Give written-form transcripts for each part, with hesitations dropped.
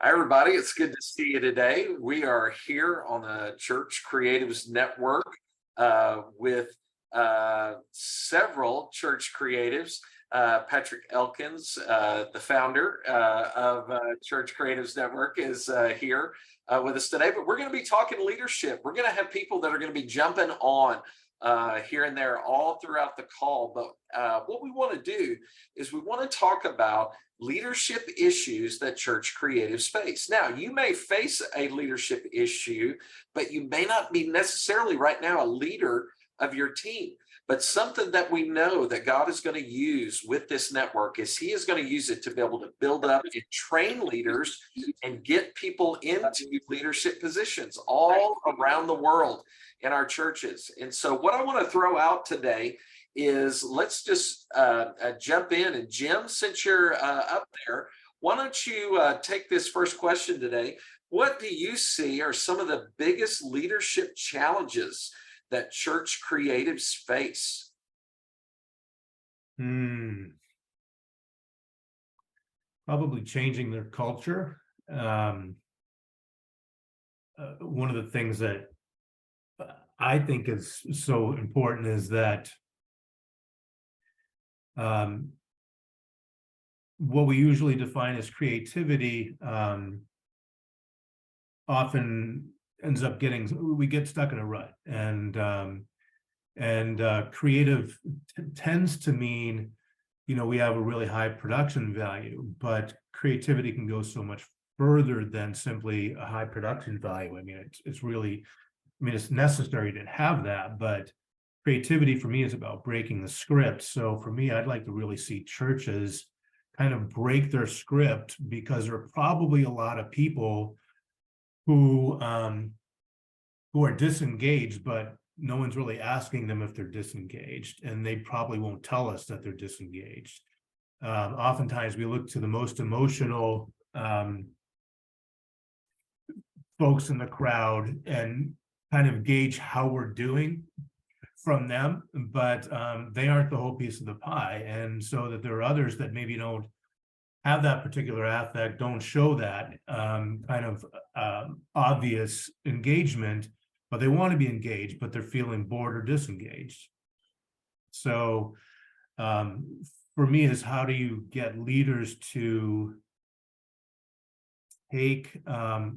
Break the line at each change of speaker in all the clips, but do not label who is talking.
Hi, everybody. It's good to see you today. We are here on the Church Creatives Network with several church creatives. Patrick Elkins, the founder of Church Creatives Network, is here with us today. But we're going to be talking leadership. We're going to have people that are going to be jumping on here and there all throughout the call. But what we want to do is we want to talk about leadership issues that church creatives face. Now, you may face a leadership issue, but you may not be necessarily right now a leader of your team. But something that we know that God is going to use with this network is He is going to use it to be able to build up and train leaders and get people into leadership positions all around the world in our churches. And so what I want to throw out today is let's just jump in. And Jim, since you're up there, why don't you take this first question today? What do you see are some of the biggest leadership challenges that church creatives face?
Probably changing their culture. One of the things that I think is so important is that what we usually define as creativity often ends up we get stuck in a rut, and creative tends to mean, we have a really high production value, but creativity can go so much further than simply a high production value. I mean, it's necessary to have that, but creativity for me is about breaking the script. So for me, I'd like to really see churches kind of break their script, because there are probably a lot of people who are disengaged, but no one's really asking them if they're disengaged, and they probably won't tell us that they're disengaged. Oftentimes we look to the most emotional folks in the crowd and kind of gauge how we're doing from them, but they aren't the whole piece of the pie. And so that there are others that maybe don't have that particular affect, don't show that obvious engagement, but they want to be engaged, but they're feeling bored or disengaged. So for me, is how do you get leaders to take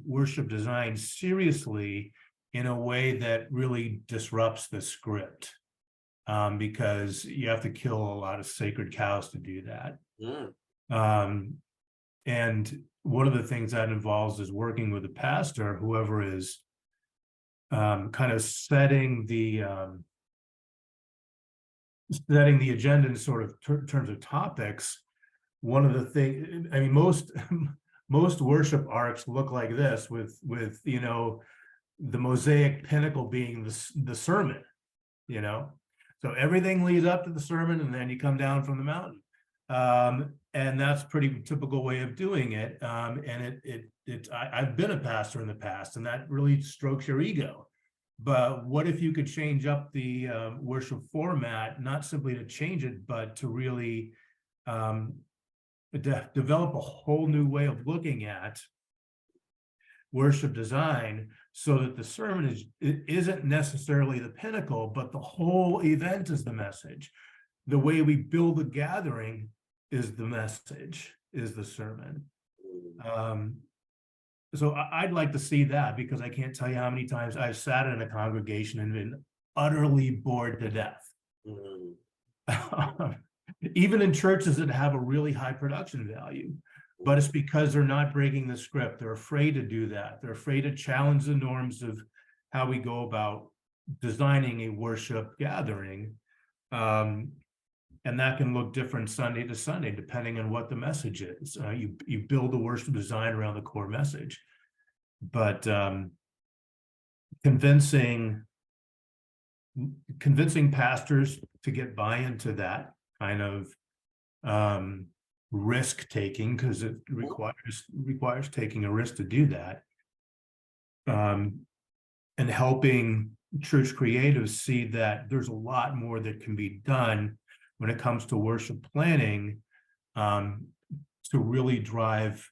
worship design seriously in a way that really disrupts the script, because you have to kill a lot of sacred cows to do that. And one of the things that involves is working with a pastor, whoever is kind of setting the agenda in sort of terms of topics. One of the things, I mean, most worship arcs look like this, with the mosaic pinnacle being the sermon, so everything leads up to the sermon, and then you come down from the mountain. And that's pretty typical way of doing it. And I've been a pastor in the past, and that really strokes your ego. But what if you could change up the worship format, not simply to change it, but to really develop a whole new way of looking at worship design, so that the sermon isn't necessarily the pinnacle, but the whole event is the message. The way we build a gathering is the message, is the sermon. So I'd like to see that, because I can't tell you how many times I've sat in a congregation and been utterly bored to death. Even in churches that have a really high production value, but it's because they're not breaking the script. They're afraid to do that. They're afraid to challenge the norms of how we go about designing a worship gathering. And that can look different Sunday to Sunday, depending on what the message is. You build the worship design around the core message, but convincing pastors to get buy-in to that kind of risk taking, because it requires taking a risk to do that, and helping church creatives see that there's a lot more that can be done when it comes to worship planning, to really drive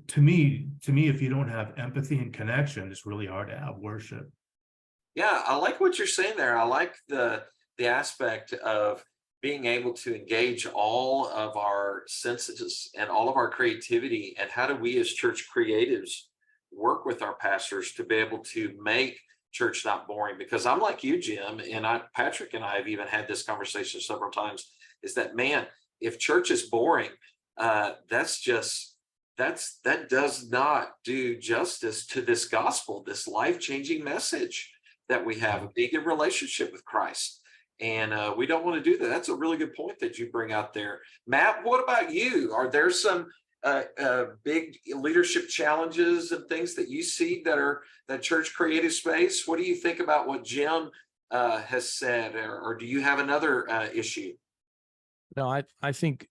to me, if you don't have empathy and connection, it's really hard to have worship.
Yeah, I like what you're saying there. I like the aspect of being able to engage all of our senses and all of our creativity. And how do we as church creatives work with our pastors to be able to make church not boring? Because I'm like you, Jim, and Patrick and I have even had this conversation several times, is that, man, if church is boring, that's just that does not do justice to this gospel, this life-changing message that we have, a big relationship with Christ. And we don't want to do that. That's a really good point that you bring out there. Matt, what about you? Are there some big leadership challenges and things that you see that church creative space? What do you think about what Jim has said, or do you have another issue?
No, I think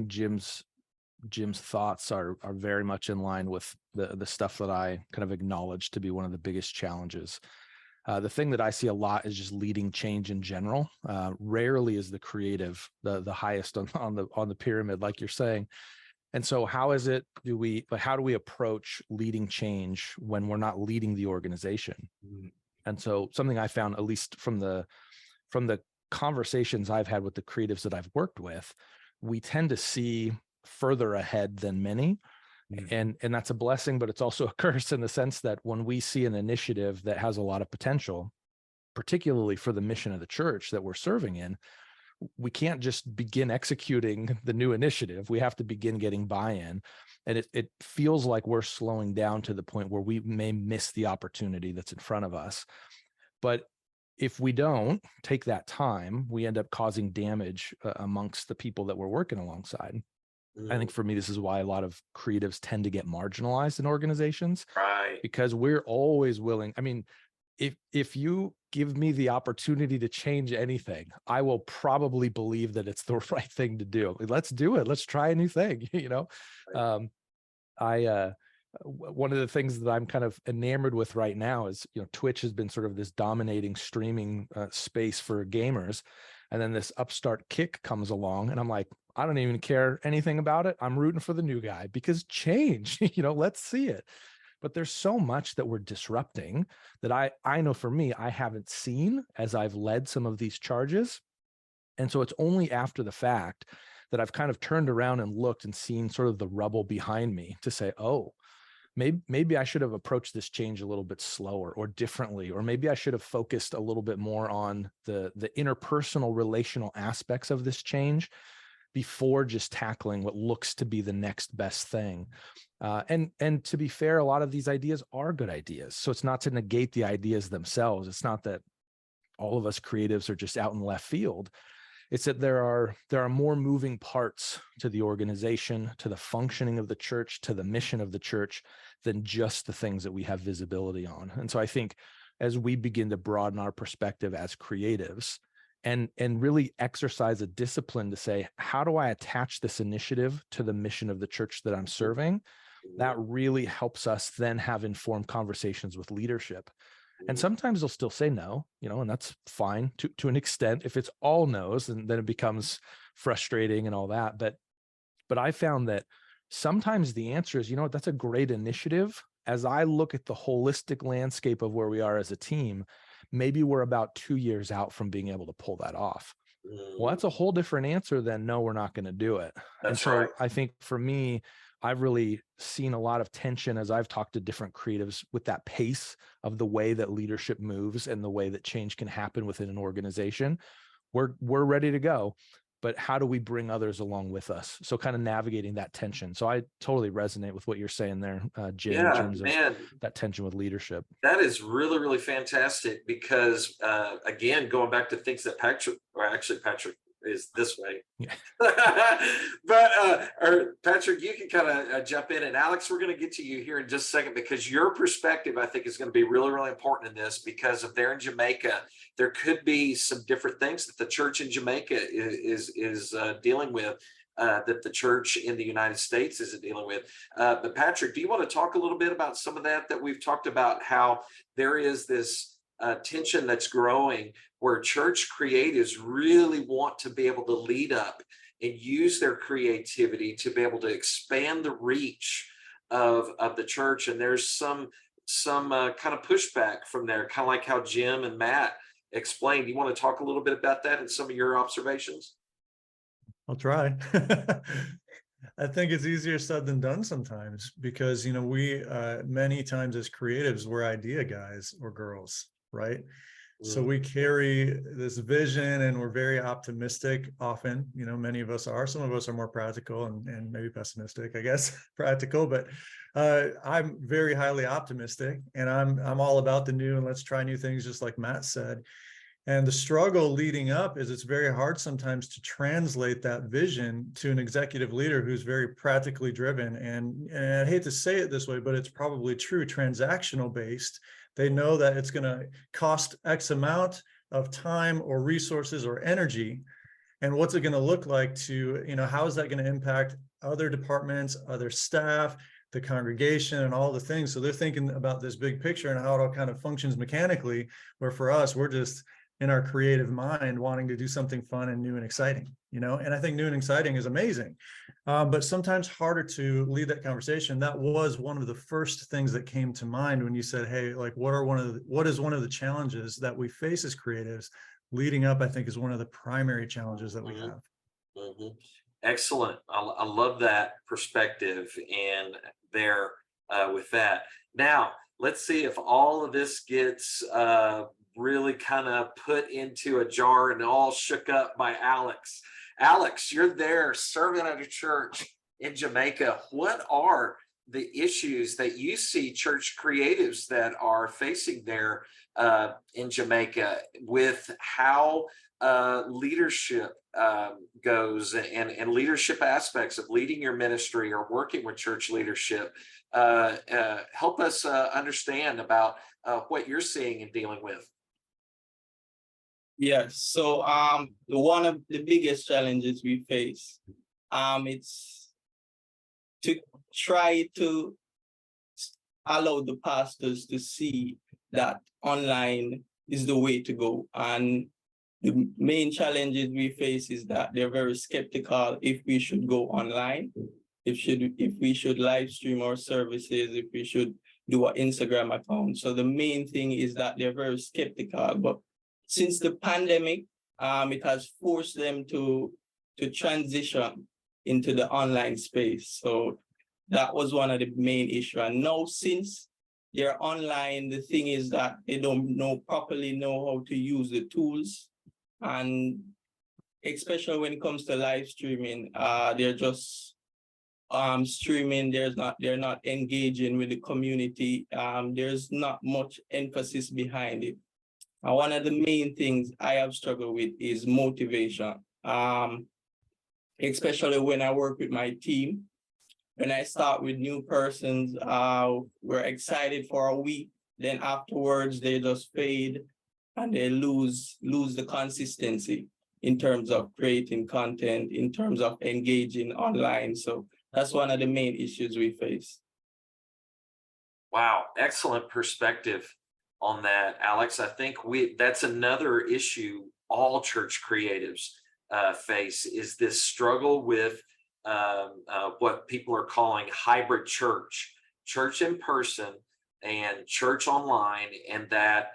Jim's thoughts are very much in line with the stuff that I kind of acknowledge to be one of the biggest challenges. The thing that I see a lot is just leading change in general. Rarely is the creative the highest on the pyramid, like you're saying. And so how do we approach leading change when we're not leading the organization?
Mm.
And so something I found, at least from the conversations I've had with the creatives that I've worked with, we tend to see further ahead than many. And that's a blessing, but it's also a curse in the sense that when we see an initiative that has a lot of potential, particularly for the mission of the church that we're serving in, we can't just begin executing the new initiative. We have to begin getting buy-in. And it feels like we're slowing down to the point where we may miss the opportunity that's in front of us. But if we don't take that time, we end up causing damage amongst the people that we're working alongside. I think for me, this is why a lot of creatives tend to get marginalized in organizations,
Right.
because we're always willing. I mean, if you give me the opportunity to change anything, I will probably believe that it's the right thing to do. Let's do it. Let's try a new thing. One of the things that I'm kind of enamored with right now is, Twitch has been sort of this dominating streaming space for gamers. And then this upstart Kick comes along and I'm like, I don't even care anything about it. I'm rooting for the new guy because change, let's see it. But there's so much that we're disrupting that I know for me, I haven't seen as I've led some of these charges. And so it's only after the fact that I've kind of turned around and looked and seen sort of the rubble behind me to say, oh, maybe I should have approached this change a little bit slower or differently, or maybe I should have focused a little bit more on the interpersonal relational aspects of this change before just tackling what looks to be the next best thing. And to be fair, a lot of these ideas are good ideas. So it's not to negate the ideas themselves. It's not that all of us creatives are just out in left field. It's that there are more moving parts to the organization, to the functioning of the church, to the mission of the church than just the things that we have visibility on. And so I think as we begin to broaden our perspective as creatives and really exercise a discipline to say, how do I attach this initiative to the mission of the church that I'm serving? That really helps us then have informed conversations with leadership. And sometimes they'll still say no, and that's fine to an extent. If it's all no's, then it becomes frustrating and all that. But I found that sometimes the answer is, that's a great initiative. As I look at the holistic landscape of where we are as a team, maybe we're about 2 years out from being able to pull that off. Well, that's a whole different answer than no, we're not going to do it. And so
right.
I think for me, I've really seen a lot of tension as I've talked to different creatives with that pace of the way that leadership moves and the way that change can happen within an organization. We're ready to go, but how do we bring others along with us? So kind of navigating that tension. So I totally resonate with what you're saying there, Jim, in terms of that tension with leadership.
That is really, really fantastic because, again, going back to things that Patrick is this way.
Yeah.
Or Patrick, you can kind of jump in. And Alex, we're going to get to you here in just a second because your perspective, I think, is going to be really, really important in this because if they're in Jamaica, there could be some different things that the church in Jamaica is dealing with. That the church in the United States isn't dealing with. But Patrick, do you want to talk a little bit about some of that we've talked about, how there is this tension that's growing where church creatives really want to be able to lead up and use their creativity to be able to expand the reach of the church. And there's some kind of pushback from there, kind of like how Jim and Matt explained. You want to talk a little bit about that and some of your observations?
I'll try. I think it's easier said than done sometimes because, we many times as creatives, we're idea guys or girls, right? So we carry this vision and we're very optimistic often, many of us are. Some of us are more practical and maybe pessimistic, I guess, practical, but I'm very highly optimistic and I'm all about the new and let's try new things, just like Matt said. And the struggle leading up is it's very hard sometimes to translate that vision to an executive leader who's very practically driven. And I hate to say it this way, but it's probably true, transactional based. They know that it's going to cost X amount of time or resources or energy. And what's it going to look like to, how is that going to impact other departments, other staff, the congregation, and all the things. So they're thinking about this big picture and how it all kind of functions mechanically, where for us, we're just in our creative mind wanting to do something fun and new and exciting, and I think new and exciting is amazing, but sometimes harder to lead that conversation. That was one of the first things that came to mind when you said, hey, like what is one of the challenges that we face as creatives leading up? I think is one of the primary challenges that we have.
Excellent. I love that perspective and there with that. Now let's see if all of this gets really kind of put into a jar and all shook up by Alex. Alex, you're there serving at a church in Jamaica. What are the issues that you see church creatives that are facing there in Jamaica with how leadership goes and leadership aspects of leading your ministry or working with church leadership? Help us understand about what you're seeing and dealing with.
Yes. So one of the biggest challenges we face, it's to try to allow the pastors to see that online is the way to go. And the main challenges we face is that they're very skeptical if we should go online, if we should live stream our services, if we should do an Instagram account. So the main thing is that they're very skeptical. But since the pandemic, it has forced them to transition into the online space. So that was one of the main issues. And now, since they're online, the thing is that they don't properly know how to use the tools. And especially when it comes to live streaming, they're just streaming. They're not engaging with the community. There's not much emphasis behind it. And one of the main things I have struggled with is motivation, especially when I work with my team. When I start with new persons, we're excited for a week. Then afterwards, they just fade and they lose the consistency in terms of creating content, in terms of engaging online. So that's one of the main issues we face.
Wow, excellent perspective on that, Alex. I think that's another issue all church creatives face, is this struggle with what people are calling hybrid church in person and church online, and that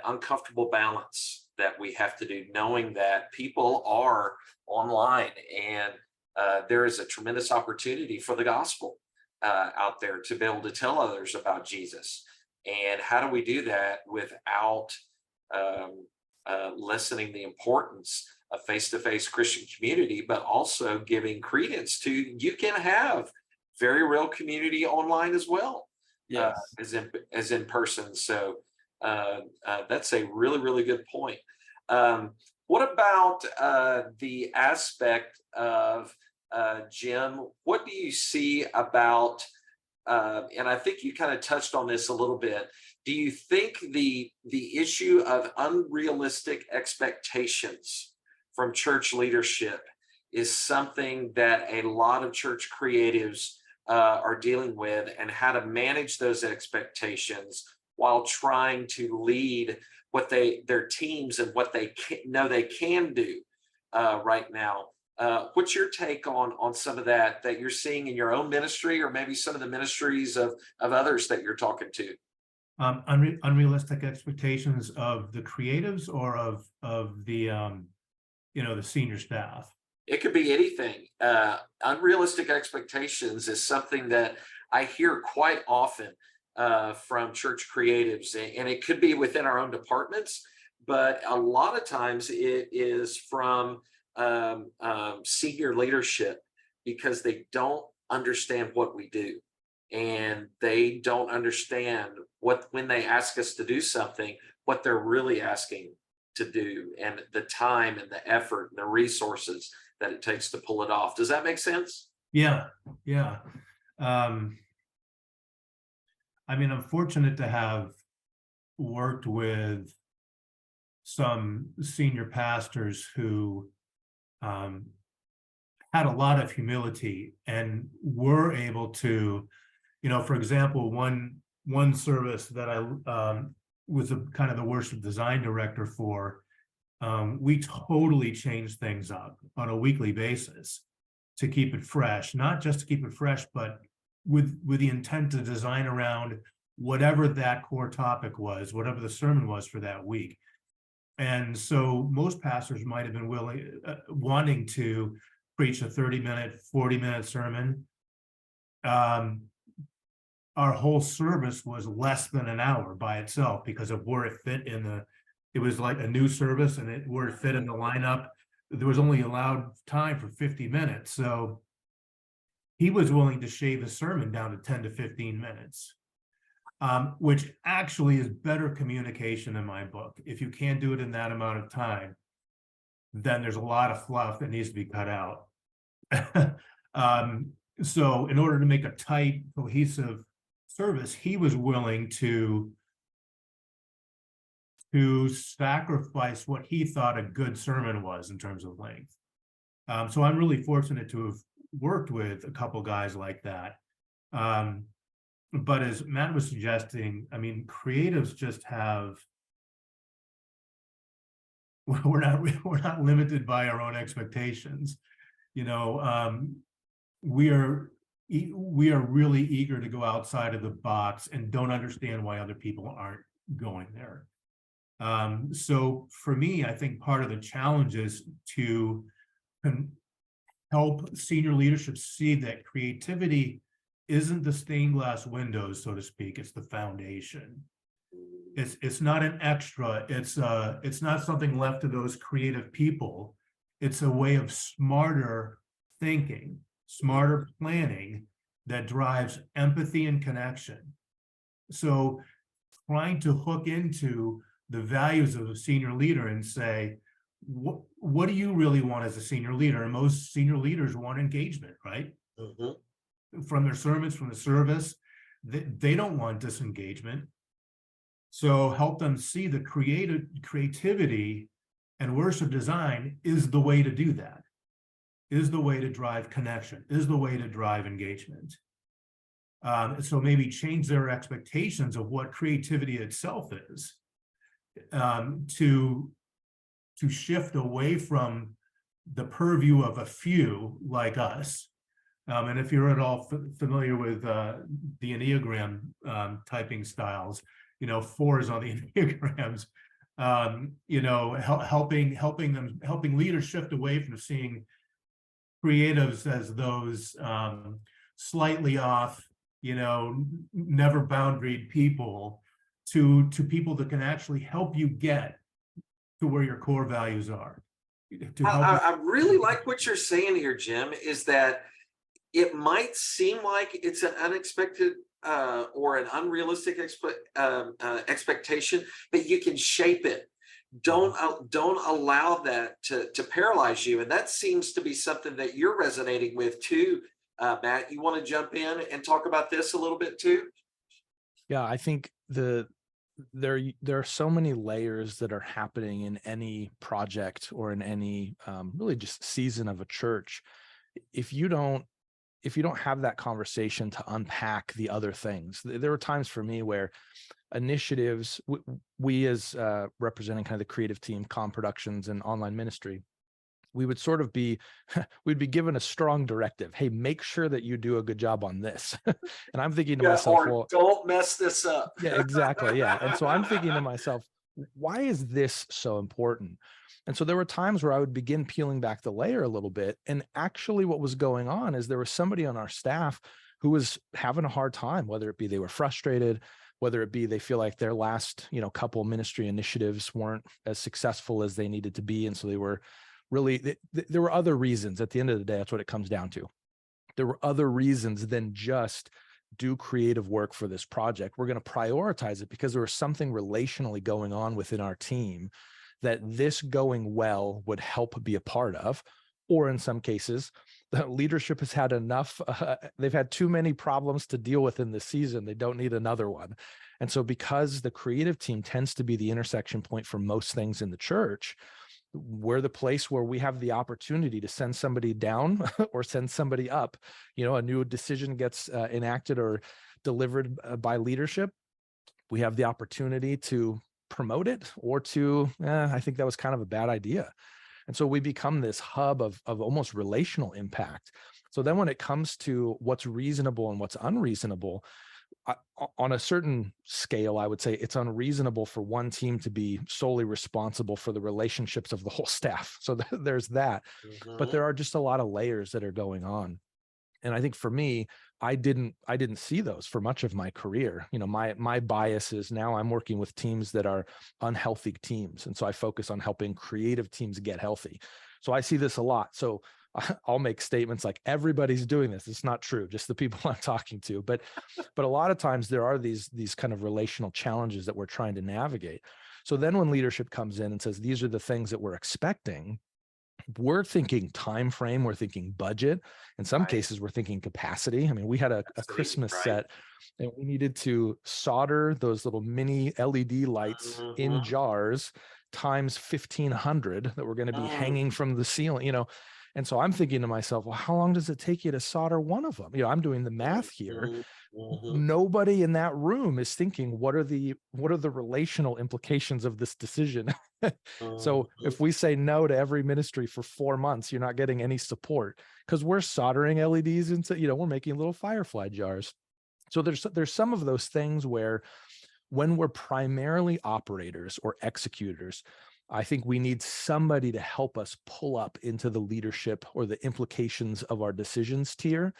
uncomfortable balance that we have to do, knowing that people are online and there is a tremendous opportunity for the gospel out there to be able to tell others about Jesus. And how do we do that without lessening the importance of face-to-face Christian community, but also giving credence to you can have very real community online as well,
Yes.
as in person. So that's a really, really good point. What about the aspect of Jim? What do you see about, and I think you kind of touched on this a little bit, do you think the issue of unrealistic expectations from church leadership is something that a lot of church creatives are dealing with, and how to manage those expectations while trying to lead what their teams and what they know they can do right now What's your take on some of that you're seeing in your own ministry, or maybe some of the ministries of others that you're talking to?
Unrealistic expectations of the creatives or of the the senior staff?
It could be anything. Unrealistic expectations is something that I hear quite often from church creatives, and it could be within our own departments, but a lot of times it is from senior leadership, because they don't understand what we do, and they don't understand when they ask us to do something, what they're really asking to do, and the time and the effort and the resources that it takes to pull it off. Does that make sense?
Yeah, yeah. I mean, I'm fortunate to have worked with some senior pastors who had a lot of humility and were able to, for example, one service that I was kind of the worship design director for, we totally changed things up on a weekly basis to keep it fresh, not just to keep it fresh, but with the intent to design around whatever that core topic was, whatever the sermon was for that week. And so most pastors might have been wanting to preach a 30-minute, 40-minute sermon. Our whole service was less than an hour by itself because of where it fit it was like a new service, and where it fit in the lineup. There was only allowed time for 50 minutes. So he was willing to shave the sermon down to 10 to 15 minutes, which actually is better communication in my book. If you can't do it in that amount of time, then there's a lot of fluff that needs to be cut out. So in order to make a tight, cohesive service, he was willing to sacrifice what he thought a good sermon was in terms of length. So I'm really fortunate to have worked with a couple guys like that. But as Matt was suggesting, I mean, creatives just we're not limited by our own expectations. We are really eager to go outside of the box and don't understand why other people aren't going there. So for me, I think part of the challenge is to help senior leadership see that creativity isn't the stained glass windows, so to speak. It's the foundation. It's not an extra. It's not something left to those creative people. It's a way of smarter thinking, smarter planning that drives empathy and connection. So trying to hook into the values of a senior leader and say, what do you really want as a senior leader? And most senior leaders want engagement, right? Mm-hmm. From their sermons, from the service, they don't want disengagement. So help them see the creativity and worship design is the way to do that, is the way to drive connection, is the way to drive engagement. So maybe change their expectations of what creativity itself is, to shift away from the purview of a few like us. And if you're at all familiar with the Enneagram typing styles, 4 is on the Enneagrams, helping leaders shift away from seeing creatives as those slightly off, never boundaried people, to people that can actually help you get to where your core values are.
I really like what you're saying here, Jim, is that it might seem like it's an unexpected or an unrealistic expectation, but you can shape it. Don't allow that to paralyze you. And that seems to be something that you're resonating with too, Matt. You want to jump in and talk about this a little bit too?
Yeah, I think there are so many layers that are happening in any project or in any really just season of a church. If you don't have that conversation to unpack the other things, there were times for me where initiatives, we as representing kind of the creative team, comm productions and online ministry, we would sort of be, we'd be given a strong directive. Hey, make sure that you do a good job on this. And I'm thinking to myself,
or
well,
don't mess this up.
yeah, exactly. Yeah. And so I'm thinking to myself, why is this so important? And so there were times where I would begin peeling back the layer a little bit. And actually what was going on is there was somebody on our staff who was having a hard time, whether it be they were frustrated, whether it be they feel like their last, couple ministry initiatives weren't as successful as they needed to be. And so they were really, there were other reasons. At the end of the day, that's what it comes down to. There were other reasons than just do creative work for this project. We're going to prioritize it because there was something relationally going on within our team that this going well would help be a part of. Or in some cases, the leadership has had enough, they've had too many problems to deal with in this season. They don't need another one. And so because the creative team tends to be the intersection point for most things in the church, we're the place where we have the opportunity to send somebody down or send somebody up. A new decision gets enacted or delivered by leadership. We have the opportunity to promote it or to, I think that was kind of a bad idea. And so we become this hub of almost relational impact. So then when it comes to what's reasonable and what's unreasonable, on a certain scale, I would say it's unreasonable for one team to be solely responsible for the relationships of the whole staff. So there's that, but there are just a lot of layers that are going on. And I think for me, I didn't see those for much of my career. My bias is now I'm working with teams that are unhealthy teams. And so I focus on helping creative teams get healthy. So I see this a lot. So I'll make statements like everybody's doing this. It's not true, just the people I'm talking to. But a lot of times there are these kind of relational challenges that we're trying to navigate. So then when leadership comes in and says, these are the things that we're expecting, we're thinking time frame, we're thinking budget. In some cases, we're thinking capacity. I mean, we had a Christmas set and we needed to solder those little mini LED lights in jars times 1,500 that were going to be hanging from the ceiling, And so I'm thinking to myself, well, how long does it take you to solder one of them? I'm doing the math here. Nobody in that room is thinking, what are the relational implications of this decision? So if we say no to every ministry for 4 months, you're not getting any support because we're soldering LEDs into, we're making little firefly jars. So there's some of those things where when we're primarily operators or executors, I think we need somebody to help us pull up into the leadership or the implications of our decisions tier.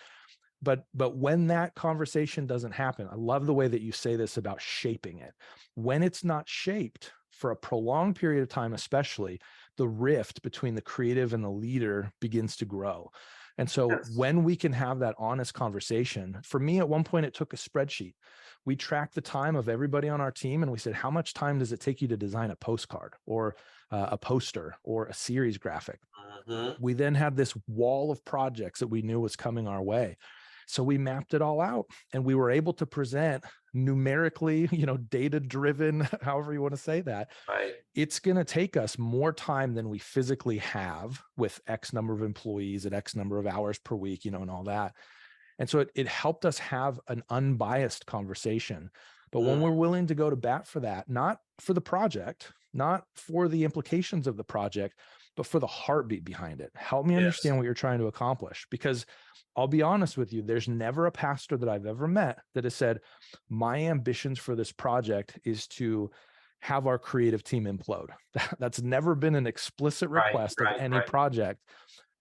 But when that conversation doesn't happen, I love the way that you say this about shaping it. When it's not shaped for a prolonged period of time, especially, the rift between the creative and the leader begins to grow. And so when we can have that honest conversation, for me, at one point, it took a spreadsheet. We tracked the time of everybody on our team and we said, how much time does it take you to design a postcard or a poster or a series graphic? We then had this wall of projects that we knew was coming our way. So we mapped it all out and we were able to present numerically, data-driven, however you want to say that.
Right.
It's going to take us more time than we physically have with X number of employees at X number of hours per week, and all that. And so it helped us have an unbiased conversation. But when we're willing to go to bat for that, not for the project, not for the implications of the project, but for the heartbeat behind it, help me understand what you're trying to accomplish. Because I'll be honest with you, there's never a pastor that I've ever met that has said, my ambitions for this project is to have our creative team implode. That's never been an explicit request of any project.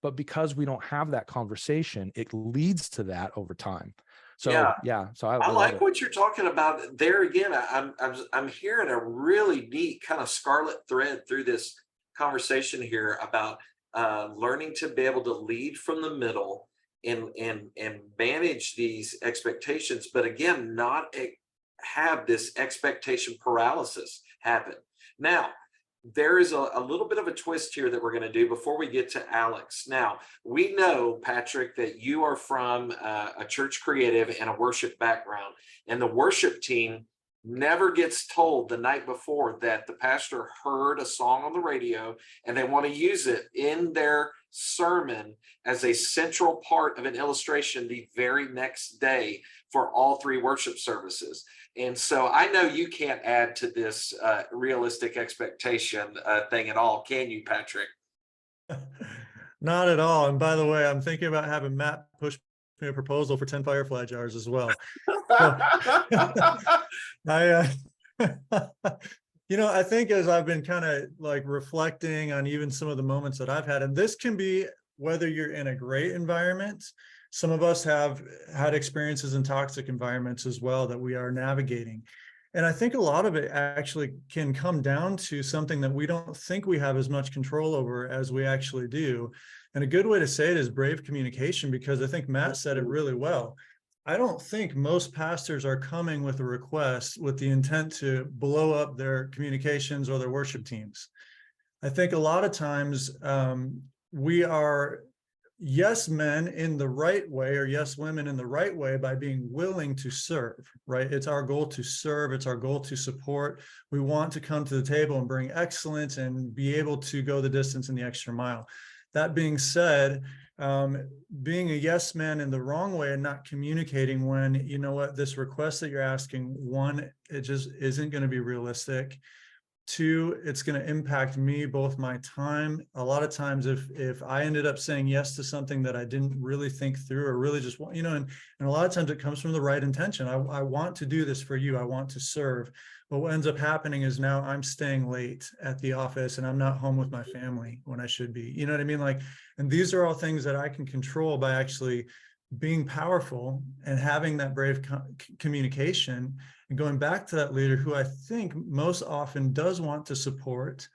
But because we don't have that conversation, it leads to that over time. So so I
like what you're talking about there. Again, I'm hearing a really neat kind of scarlet thread through this conversation here about learning to be able to lead from the middle and manage these expectations, but again, not have this expectation paralysis happen. Now, there is a little bit of a twist here that we're going to do before we get to Alex. Now, we know, Patrick, that you are from a church creative and a worship background, and the worship team never gets told the night before that the pastor heard a song on the radio and they want to use it in their sermon as a central part of an illustration the very next day for all 3 worship services. And so I know you can't add to this realistic expectation thing at all, can you, Patrick?
Not at all. And by the way, I'm thinking about having Matt push me a proposal for 10 Firefly jars as well. So, I, I think as I've been kind of like reflecting on even some of the moments that I've had, and this can be whether you're in a great environment. Some of us have had experiences in toxic environments as well that we are navigating. And I think a lot of it actually can come down to something that we don't think we have as much control over as we actually do. And a good way to say it is brave communication, because I think Matt said it really well. I don't think most pastors are coming with a request with the intent to blow up their communications or their worship teams. I think a lot of times we are yes men in the right way, or yes women in the right way, by being willing to serve, right? It's our goal to serve. It's our goal to support. We want to come to the table and bring excellence and be able to go the distance and the extra mile. That being said, being a yes man in the wrong way and not communicating when, you know what, this request that you're asking, one, it just isn't going to be realistic. Two, it's going to impact me, both my time. A lot of times if I ended up saying yes to something that I didn't really think through, or really just want, and a lot of times it comes from the right intention. I want to do this for you. I want to serve. But what ends up happening is now I'm staying late at the office and I'm not home with my family when I should be. You know what I mean? Like, and these are all things that I can control by actually being powerful and having that brave communication, and going back to that leader who I think most often does want to support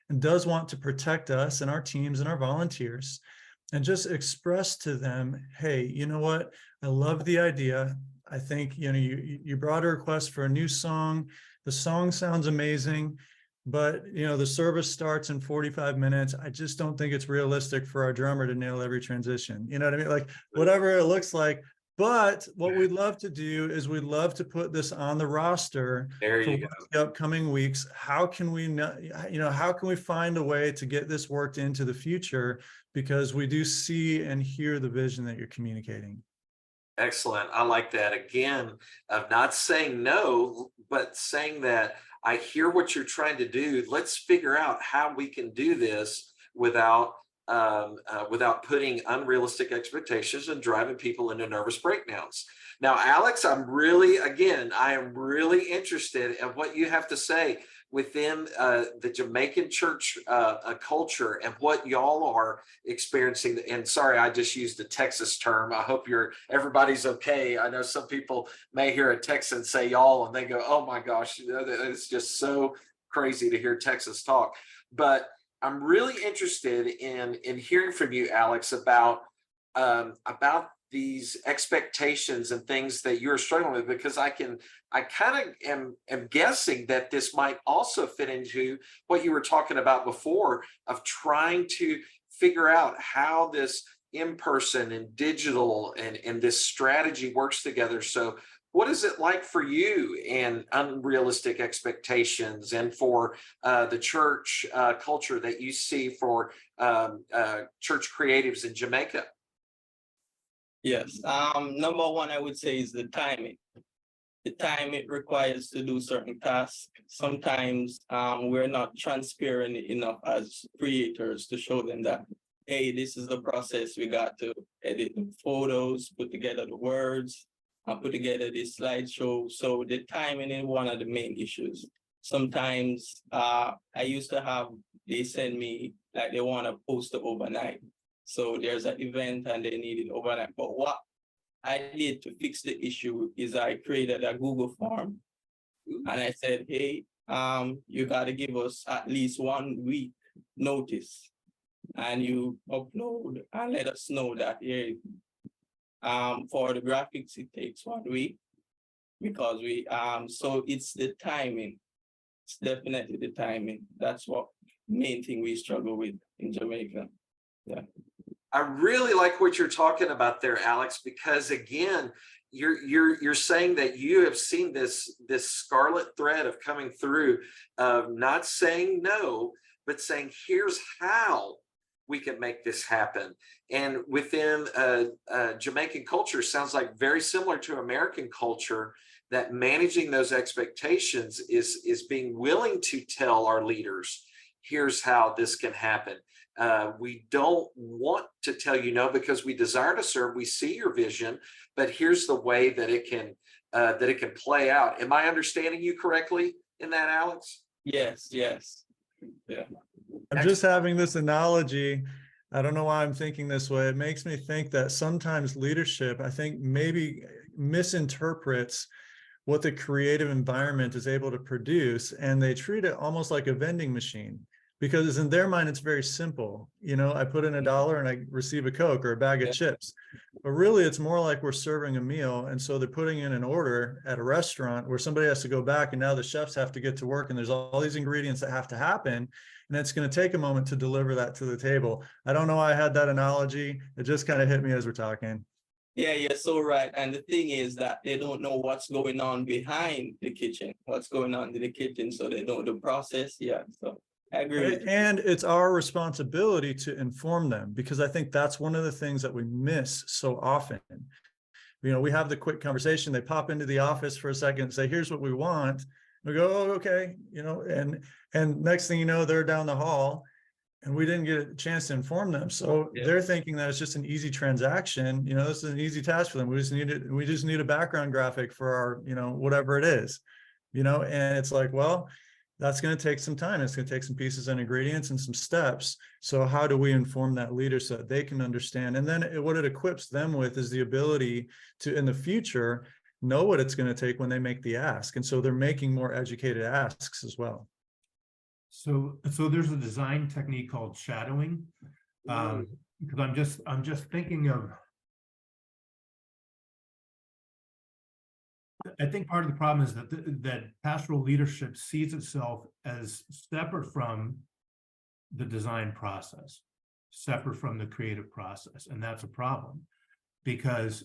and does want to protect us and our teams and our volunteers, and just express to them, hey, you know what? I love the idea. I think, you brought a request for a new song. The song sounds amazing, but the service starts in 45 minutes. I just don't think it's realistic for our drummer to nail every transition. You know what I mean? Like, whatever it looks like. But what we'd love to do is we'd love to put this on the roster for the upcoming weeks. How can we how can we find a way to get this worked into the future? Because we do see and hear the vision that you're communicating.
Excellent. I like that. Again, of not saying no, but saying that I hear what you're trying to do. Let's figure out how we can do this without putting unrealistic expectations and driving people into nervous breakdowns. Now, Alex, I am really interested in what you have to say within the Jamaican church culture and what y'all are experiencing. And sorry, I just used a Texas term. I hope everybody's okay. I know some people may hear a Texan say y'all and they go, oh my gosh, it's just so crazy to hear Texas talk. But I'm really interested in hearing from you, Alex, about these expectations and things that you're struggling with, because I kind of am guessing that this might also fit into what you were talking about before, of trying to figure out how this in-person and digital and this strategy works together. So what is it like for you and unrealistic expectations, and for the church culture that you see for church creatives in Jamaica?
Yes. Number one, I would say, is the timing. The time it requires to do certain tasks. Sometimes we're not transparent enough as creators to show them that, hey, this is the process. We got to edit the photos, put together the words, put together this slideshow. So the timing is one of the main issues. Sometimes I used to have, they send me, like, they want to post it overnight. So there's an event and they need it overnight. But what I did to fix the issue is I created a Google form. And I said, hey, you got to give us at least 1 week notice. And you upload and let us know that, hey, for the graphics, it takes 1 week, because so it's the timing. It's definitely the timing. That's what main thing we struggle with in Jamaica. Yeah.
I really like what you're talking about there, Alex, because again, you're saying that you have seen this scarlet thread of coming through, of not saying no, but saying, here's how we can make this happen. And within Jamaican culture, sounds like very similar to American culture, that managing those expectations is being willing to tell our leaders, here's how this can happen. We don't want to tell you no, because we desire to serve. We see your vision, but here's the way that it can play out. Am I understanding you correctly in that, Alex?
Yes, yes. Yeah.
I'm just having this analogy. I don't know why I'm thinking this way. It makes me think that sometimes leadership, I think, maybe misinterprets what the creative environment is able to produce, and they treat it almost like a vending machine, because in their mind it's very simple. I put in $1 and I receive a Coke or a bag of chips, but really it's more like we're serving a meal. And so they're putting in an order at a restaurant where somebody has to go back, and now the chefs have to get to work, and there's all these ingredients that have to happen, and it's going to take a moment to deliver that to the table. I don't know why I had that analogy. It just kind of hit me as we're talking.
Yeah, you're so right. And the thing is that they don't know what's going on behind the kitchen, what's going on in the kitchen, so they know the process. Yeah, so I agree with you.
And it's our responsibility to inform them, because I think that's one of the things that we miss so often. We have the quick conversation. They pop into the office for a second and say, here's what we want. We go, oh, okay, and next thing you know, they're down the hall, and we didn't get a chance to inform them. So they're thinking that it's just an easy transaction. This is an easy task for them. We just need a background graphic for our, whatever it is, and it's like, well, that's going to take some time. It's going to take some pieces and ingredients and some steps. So how do we inform that leader so that they can understand? And then what it equips them with is the ability to, in the future, know what it's going to take when they make the ask. And so they're making more educated asks as well.
So there's a design technique called shadowing, because I'm just thinking of, I think part of the problem is that pastoral leadership sees itself as separate from the design process, separate from the creative process, and that's a problem, because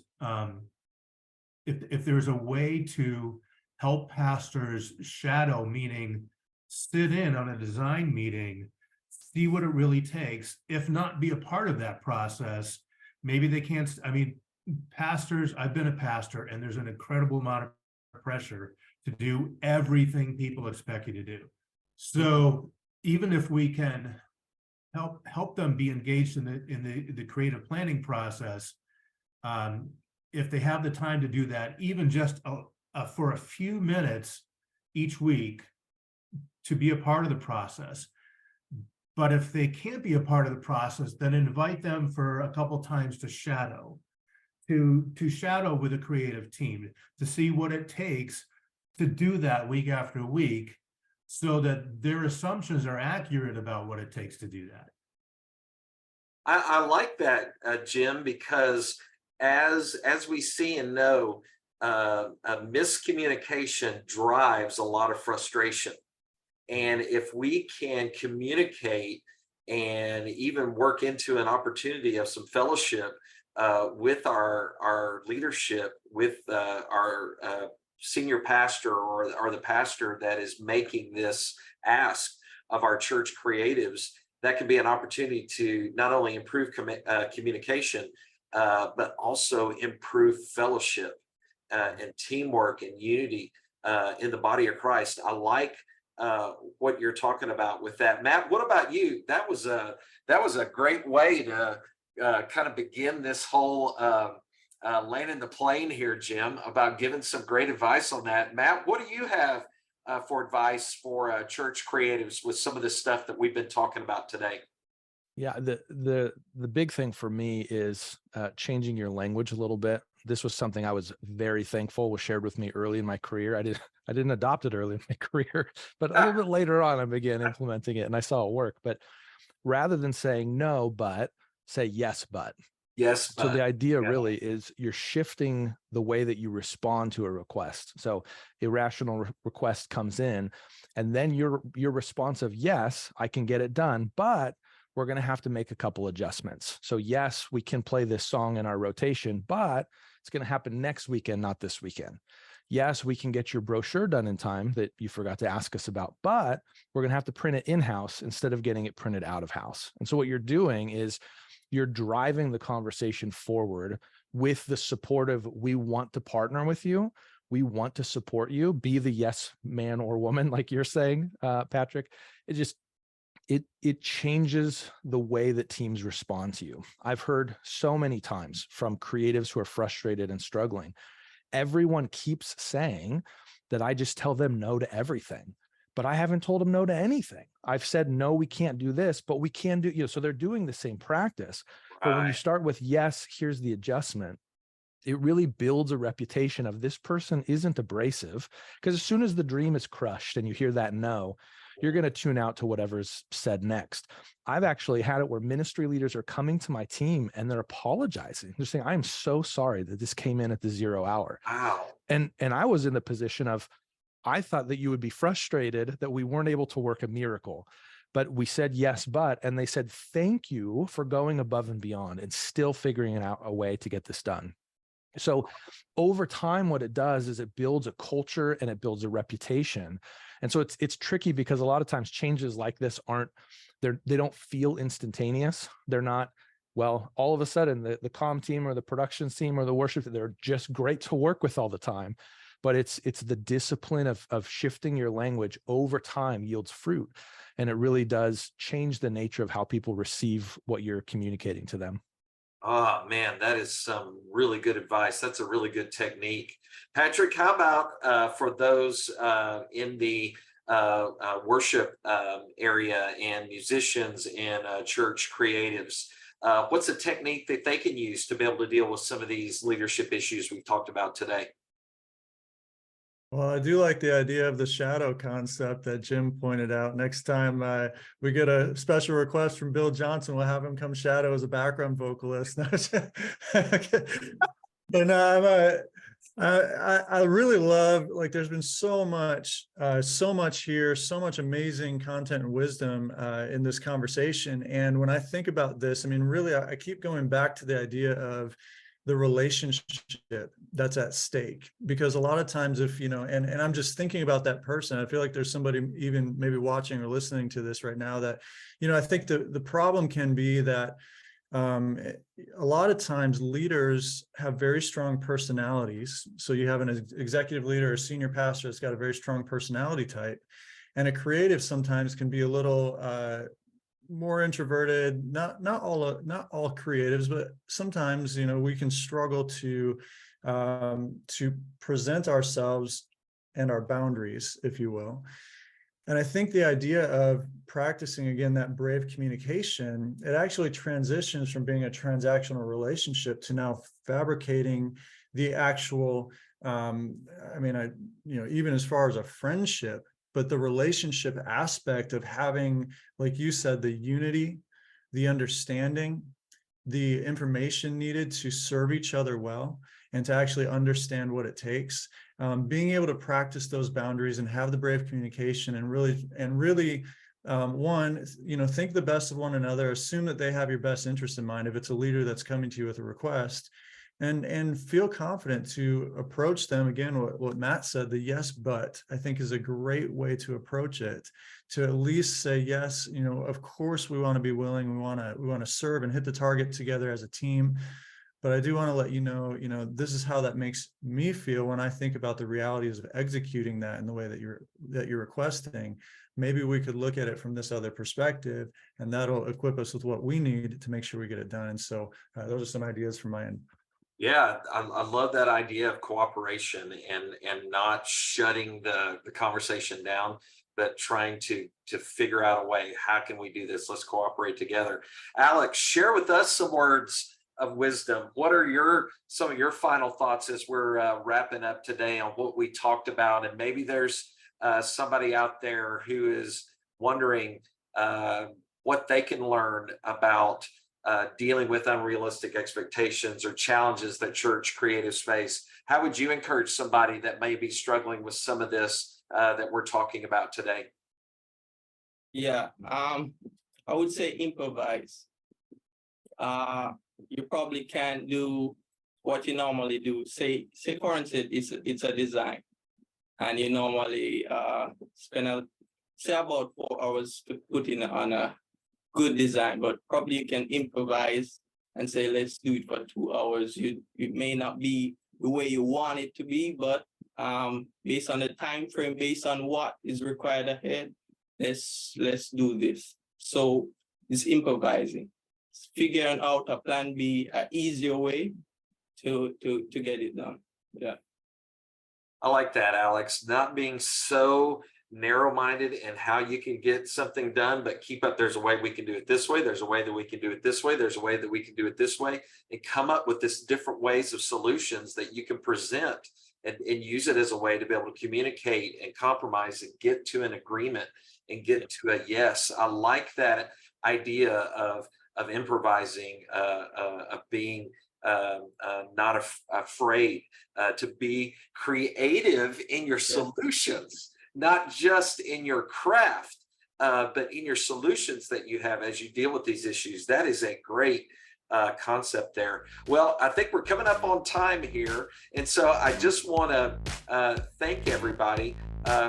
if there's a way to help pastors shadow, meaning sit in on a design meeting, see what it really takes, if not be a part of that process, maybe they can't. Pastors, I've been a pastor, and there's an incredible amount of pressure to do everything people expect you to do. So even if we can help them be engaged in the creative planning process, if they have the time to do that, even just for a few minutes each week, to be a part of the process. But if they can't be a part of the process, then invite them for a couple times to shadow, to shadow with a creative team, to see what it takes to do that week after week, so that their assumptions are accurate about what it takes to do that.
I like that, Jim, because as we see and know, a miscommunication drives a lot of frustration. And if we can communicate and even work into an opportunity of some fellowship with our leadership, with our senior pastor or the pastor that is making this ask of our church creatives, that can be an opportunity to not only improve communication, but also improve fellowship and teamwork and unity in the body of Christ. I like what you're talking about with that. Matt, what about you? That was a great way to kind of begin this whole landing the plane here, Jim, about giving some great advice on that. Matt, what do you have for advice for church creatives with some of this stuff that we've been talking about today?
Yeah, the big thing for me is changing your language a little bit. This was something I was very thankful was shared with me early in my career. I didn't adopt it early in my career, but a little bit later on, I began implementing it and I saw it work. But rather than saying no, but say yes, but.
Yes.
So the idea really is you're shifting the way that you respond to a request. So irrational request comes in, and then your response of yes, I can get it done, but we're going to have to make a couple adjustments. So yes, we can play this song in our rotation, but it's going to happen next weekend, not this weekend. Yes, we can get your brochure done in time that you forgot to ask us about, but we're going to have to print it in-house instead of getting it printed out of house. And so what you're doing is you're driving the conversation forward with the supportive, we want to partner with you. We want to support you. Be the yes man or woman, like you're saying, Patrick. It just it changes the way that teams respond to you. I've heard so many times from creatives who are frustrated and struggling. Everyone keeps saying that I just tell them no to everything, but I haven't told them no to anything. I've said, no, we can't do this, but we can do, so they're doing the same practice. But when you start with, yes, here's the adjustment, it really builds a reputation of this person isn't abrasive, because as soon as the dream is crushed and you hear that no, you're going to tune out to whatever's said next. I've actually had it where ministry leaders are coming to my team and they're apologizing. They're saying, I'm so sorry that this came in at the 0 hour.
Wow.
And I was in the position of, I thought that you would be frustrated that we weren't able to work a miracle, but we said yes, and they said, thank you for going above and beyond and still figuring out a way to get this done. So over time, what it does is it builds a culture and it builds a reputation. And so it's tricky because a lot of times changes like this they don't feel instantaneous. They're not, well, all of a sudden the comm team or the production team or the worship, they're just great to work with all the time. But it's the discipline of shifting your language over time yields fruit. And it really does change the nature of how people receive what you're communicating to them.
Oh man, that is some really good advice. That's a really good technique. Patrick, how about for those in the worship area and musicians and church creatives? What's a technique that they can use to be able to deal with some of these leadership issues we've talked about today?
Well, I do like the idea of the shadow concept that Jim pointed out. Next time we get a special request from Bill Johnson, we'll have him come shadow as a background vocalist. But no, I really love, like, there's been so much here, so much amazing content and wisdom in this conversation. And when I think about this, I mean, really, I keep going back to the idea of the relationship that's at stake, because a lot of times if, and I'm just thinking about that person, I feel like there's somebody even maybe watching or listening to this right now that, I think the problem can be that a lot of times leaders have very strong personalities. So you have an executive leader or senior pastor that's got a very strong personality type, and a creative sometimes can be a little more introverted. Not all creatives, but sometimes we can struggle to present ourselves and our boundaries, if you will. And I think the idea of practicing, again, that brave communication, it actually transitions from being a transactional relationship to now fabricating the actual, even as far as a friendship, but the relationship aspect of having, like you said, the unity, the understanding, the information needed to serve each other well, and to actually understand what it takes. Being able to practice those boundaries and have the brave communication and really, think the best of one another, assume that they have your best interest in mind if it's a leader that's coming to you with a request, and feel confident to approach them. Again, what Matt said, the yes, but I think is a great way to approach it, to at least say, yes, of course we want to be willing, we want to serve and hit the target together as a team. But I do want to let you know, this is how that makes me feel when I think about the realities of executing that in the way that you're requesting. Maybe we could look at it from this other perspective, and that'll equip us with what we need to make sure we get it done. And so those are some ideas from my end.
Yeah, I love that idea of cooperation and not shutting the conversation down, but trying to figure out a way. How can we do this? Let's cooperate together. Alex, share with us some words of wisdom. What are some of your final thoughts as we're wrapping up today on what we talked about? And maybe there's somebody out there who is wondering what they can learn about dealing with unrealistic expectations or challenges that church creatives face. How would you encourage somebody that may be struggling with some of this that we're talking about today?
Yeah, I would say improvise. You probably can't do what you normally do. Say for instance, it's a design, and you normally spend about 4 hours to put in on a good design, but probably you can improvise and say, let's do it for 2 hours. It may not be the way you want it to be, but based on the time frame, based on what is required ahead, let's do this. So it's improvising, it's figuring out a plan B, an easier way to get it done. Yeah.
I like that, Alex. Not being so narrow-minded in how you can get something done, but keep up. There's a way we can do it this way. There's a way that we can do it this way. There's a way that we can do it this way, and come up with this different ways of solutions that you can present and use it as a way to be able to communicate and compromise and get to an agreement and get to a yes. I like that idea of improvising, of being not afraid to be creative in your solutions, not just in your craft, but in your solutions that you have as you deal with these issues. That is a great concept there. Well, I think we're coming up on time here. And so I just want to thank everybody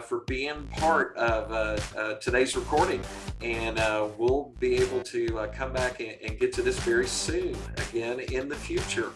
for being part of today's recording. And we'll be able to come back and get to this very soon again in the future.